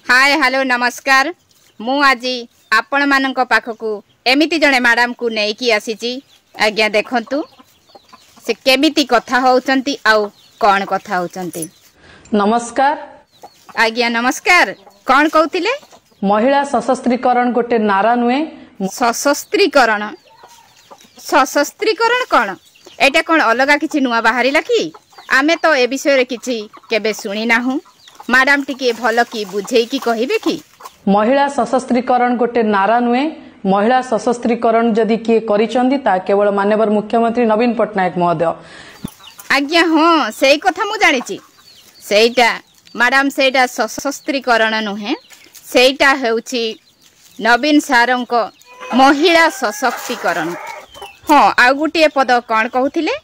Hi hello नमस्कार मु आज आपण मानक पाखकू एमिति जणे मैडम को नेकी आसीची। आज्ञा देखंतु से केमिति कथा होउचंती आउ कौन कथा होउचंती। नमस्कार आज्ञा नमस्कार। कौन कहउतिले? महिला सशस्त्रीकरण गोटे नारा नुए। सशस्त्रीकरण सशस्त्रीकरण कौन एटा कौन अलगा किछि नुआ बाहरिला कि? आमे तो ए विषय रे किछि केबे सुनी नाहु। मैडम टिके भल की बुझेई की कहिबे कि? महिला सशस्त्रीकरण गोटे नारा नुए। महिला सशस्त्रीकरण जदि किए करिसंदी ता केवल माननीय मुख्यमंत्री नवीन पटनायक महोदय। आज्ञा हाँ सेई कथा मु जानिछि। सेईटा मैडम सेईटा सशस्त्रीकरण नुहे, सेईटा हेउछि नवीन सारंक महिला सशक्तिकरण। हाँ आ गुटिए पद कौन कहउथिले?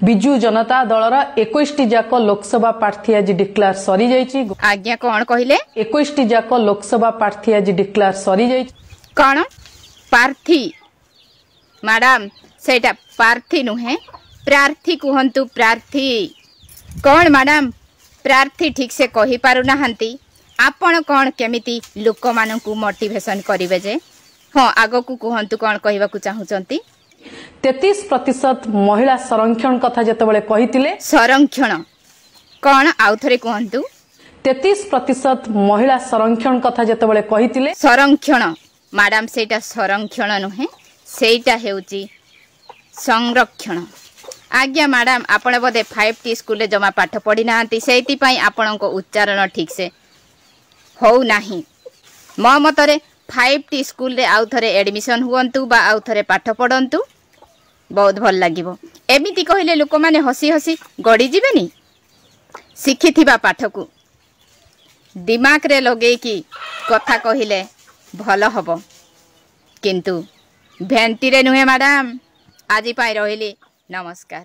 बिजू जनता दलर 21 जाक लोकसभा प्रार्थी आज डिक्लेयर सरी जाइछि। आज्ञा कौन कहिले? 21 जाक लोकसभा प्रार्थी आज डिक्लेयर सरी जाइछि। कौन प्रार्थी? मैडम सेटा प्रार्थी नुहे, प्रार्थी कुहंतु। प्रार्थी कौन मैडम? प्रार्थी ठीक से कहि पारु नाहंती। आपण कौन केमिति लोक मानकु मोटिवेशन करिवे जे? हाँ आगो को कुहंतु कौन कहिबा को चाहुचंती। 33% महिला संरक्षण कथा जतबेले कहितिले। संरक्षण कौन आउ थरे कहंतु? 33% महिला संरक्षण कथा जतबेले कहितिले। संरक्षण मैडम सेटा संरक्षण नुहे, सेटा हेउची संरक्षण। आज्ञा मैडम आपण बोधे 5T स्कूल जमा पाठ पढ़ी नांती, सेति पई आपणको उच्चारण ठीक से हो नाही। मो मतरे 5T स्कूल रे आउ थरे एडमिशन हुअंतु बा आउ थरे पाठ पढ़ंतु, बहुत भल लागिबो। एमिति कहिले लोक माने हसी हसी गड़ी जिबेनी। शिखिथिबा पाठ को दिमाग रे लगे कि कथा कहिले भल हबो, किंतु भेंटी रे नुहे। मैडम आज पाई रहिली, नमस्कार।